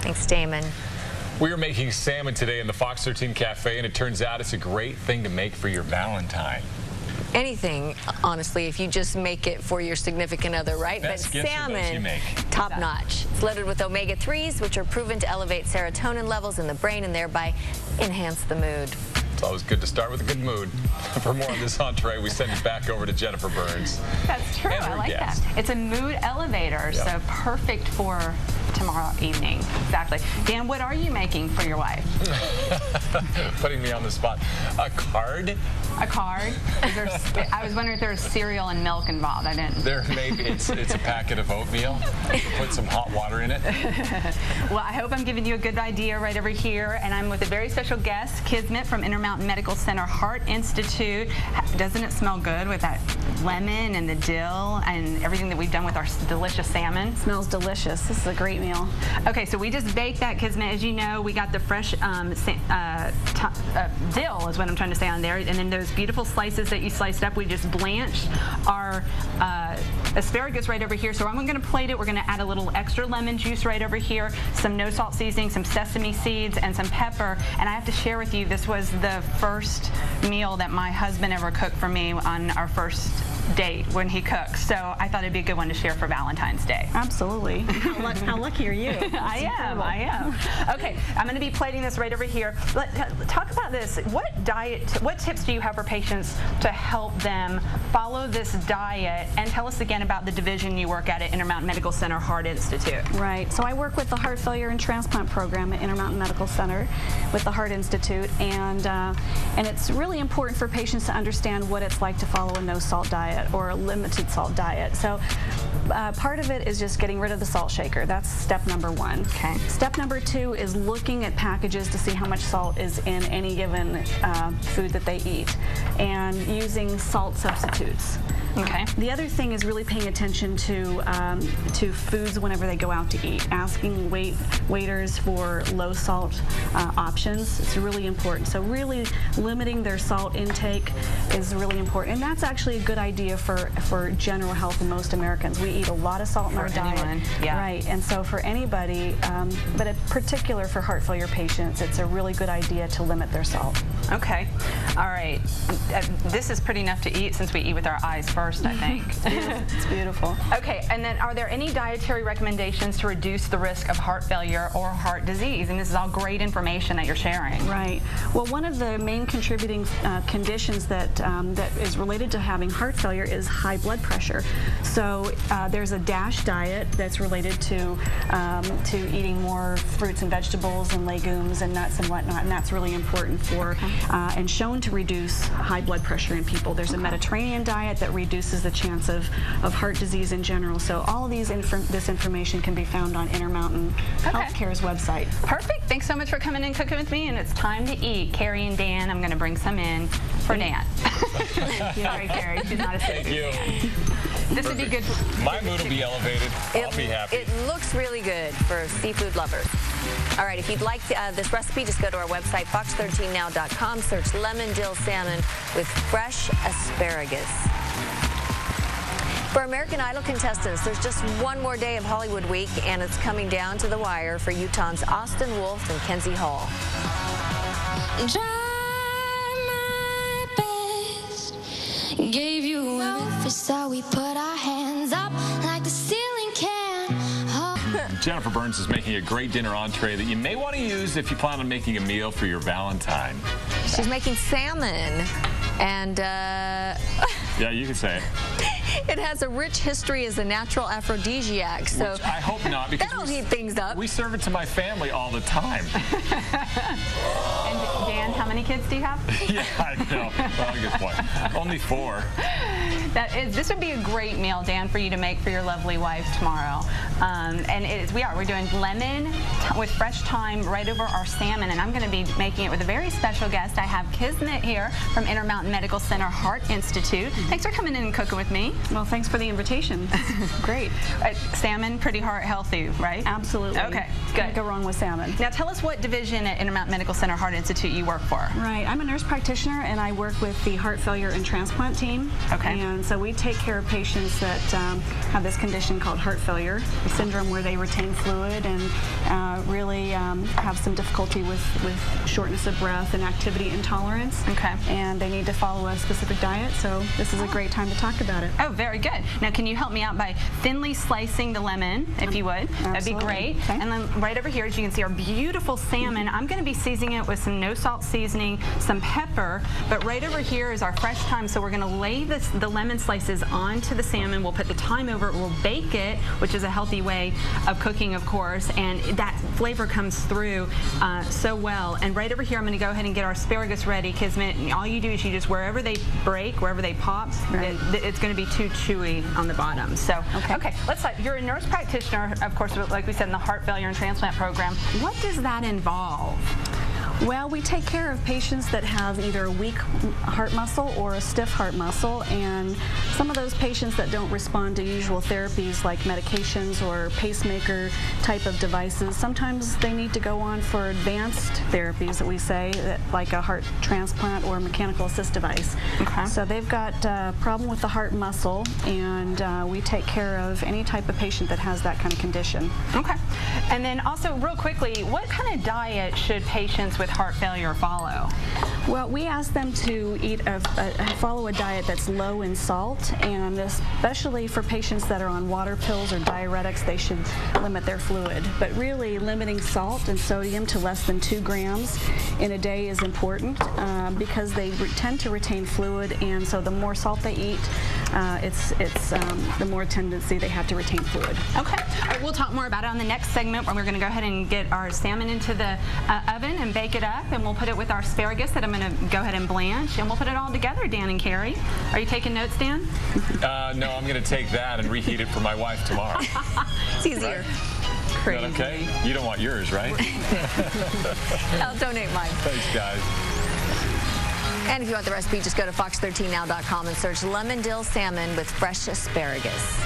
Thanks, Damon. We are making salmon today in the Fox 13 Cafe, and it turns out it's a great thing to make for your Valentine. Anything, honestly, if you just make it for your significant other, right? Best but salmon, top notch. It's loaded with omega-3s, which are proven to elevate serotonin levels in the brain and thereby enhance the mood. It's always good to start with a good mood. For more on this entree, we send it back over to Jennifer Burns. That's true. I like that. It's a mood elevator, so perfect for tomorrow evening. Exactly. Dan, what are you making for your wife? Putting me on the spot. A card? A card? I was wondering if there was cereal and milk involved. I didn't. There may be. It's a packet of oatmeal. Put some hot water in it. Well, I hope I'm giving you a good idea right over here. And I'm with a very special guest, Kismet from Intermountain Medical Center Heart Institute. Doesn't it smell good with that lemon and the dill and everything that we've done with our delicious salmon? It smells delicious. This is a great meal. Okay, so we just baked that, Kismet. As you know, we got the fresh dill is what I'm trying to say on there. And then those beautiful slices that you sliced up, we just blanched our asparagus right over here. So I'm going to plate it. We're going to add a little extra lemon juice right over here, some no salt seasoning, some sesame seeds, and some pepper. And I have to share with you, this was the first meal that my husband ever cooked for me on our first date when he cooks. So I thought it'd be a good one to share for Valentine's Day. Absolutely. How lucky are you? I am. Okay, I'm going to be plating this right over here. Talk about this. What tips do you have for patients to help them follow this diet? And tell us again about the division you work at Intermountain Medical Center Heart Institute. Right. So I work with the Heart Failure and Transplant Program at Intermountain Medical Center with the Heart Institute, and it's really important for patients to understand what it's like to follow a no-salt diet or a limited salt diet. So part of it is just getting rid of the salt shaker. That's step number one. Okay. Step number two is looking at packages to see how much salt is in any given food that they eat, and using salt substitutes. Okay. The other thing is really paying attention to foods whenever they go out to eat. Asking waiters for low salt options. It's really important. So really limiting their salt intake is really important, and that's actually a good idea for general health in most Americans. We eat a lot of salt in our diet. Yeah. Right. And so for anybody, but in particular for heart failure patients, it's a really good idea to limit their salt. Okay. All right. This is pretty enough to eat since we eat with our eyes first, I think. It's beautiful. Okay, and then are there any dietary recommendations to reduce the risk of heart failure or heart disease? And this is all great information that you're sharing. Right. Well, one of the main contributing conditions that is related to having heart failure is high blood pressure. So there's a DASH diet that's related to eating more fruits and vegetables and legumes and nuts and whatnot, and that's really important for and shown to reduce high blood pressure in people. There's a Mediterranean diet that reduces the chance of heart disease in general. So all of this information can be found on Intermountain Healthcare's website. Perfect. Thanks so much for coming and cooking with me, and it's time to eat. Carrie and Dan, I'm going to bring some in for Dan. Sorry, Carrie. She's not a safety fan. This would be good. My mood will be elevated. I'll be happy. It looks really good for seafood lovers. All right, if you'd like this recipe, just go to our website, fox13now.com, search lemon dill salmon with fresh asparagus. For American Idol contestants, there's just one more day of Hollywood Week, and it's coming down to the wire for Utah's Austin Wolf and Kenzie Hall. Gave you everything, so we put our hands up like the ceiling can. Jennifer Burns is making a great dinner entree that you may want to use if you plan on making a meal for your Valentine. She's making salmon, and yeah, you can say it. It has a rich history as a natural aphrodisiac, so which I hope not, because that'll heat things up. We serve it to my family all the time. And Dan, how many kids do you have? Yeah, I know. Well, good point. Only 4. This would be a great meal, Dan, for you to make for your lovely wife tomorrow. And we're doing lemon with fresh thyme right over our salmon, and I'm going to be making it with a very special guest. I have Kismet here from Intermountain Medical Center Heart Institute. Thanks for coming in and cooking with me. Well, thanks for the invitation. Great. Salmon, pretty heart healthy, right? Absolutely. Okay, good. Can't go wrong with salmon. Now tell us what division at Intermountain Medical Center Heart Institute you work for. Right. I'm a nurse practitioner, and I work with the heart failure and transplant team. Okay. And so we take care of patients that have this condition called heart failure, a syndrome where they retain fluid and really have some difficulty with shortness of breath and activity intolerance. Okay. And they need to follow a specific diet, so this is a great time to talk about it. Oh, very good. Now, can you help me out by thinly slicing the lemon, if you would? Absolutely. That'd be great. Okay. And then right over here, as you can see, our beautiful salmon. I'm going to be seasoning it with some no salt seasoning, some pepper, but right over here is our fresh thyme, so we're going to lay the lemon slices onto the salmon. We'll put the thyme over it. We'll bake it, which is a healthy way of cooking, of course, and that flavor comes through so well. And right over here, I'm going to go ahead and get our asparagus ready. Kismet, all you do is you just, wherever they break, wherever they pop, right, it's going to be too chewy on the bottom. So, okay, let's start. You're a nurse practitioner, of course, like we said, in the heart failure and transplant program. What does that involve? Well, we take care of patients that have either a weak heart muscle or a stiff heart muscle, and some of those patients that don't respond to usual therapies like medications or pacemaker type of devices, sometimes they need to go on for advanced therapies that we say, like a heart transplant or a mechanical assist device. Okay. So they've got a problem with the heart muscle, and we take care of any type of patient that has that kind of condition. Okay. And then also, real quickly, what kind of diet should patients with heart failure follow? Well, we ask them to eat follow a diet that's low in salt, and especially for patients that are on water pills or diuretics, they should limit their fluid. But really, limiting salt and sodium to less than 2 grams in a day is important because they tend to retain fluid, and so the more salt they eat, the more tendency they have to retain fluid. Okay. All right, we'll talk more about it on the next segment, where we're going to go ahead and get our salmon into the oven and bake it up, and we'll put it with our asparagus that I'm going to go ahead and blanch, and we'll put it all together, Dan and Carrie. Are you taking notes, Dan? No, I'm going to take that and reheat it for my wife tomorrow. It's easier. Is that okay? You don't want yours, right? I'll donate mine. Thanks, guys. And if you want the recipe, just go to fox13now.com and search lemon dill salmon with fresh asparagus.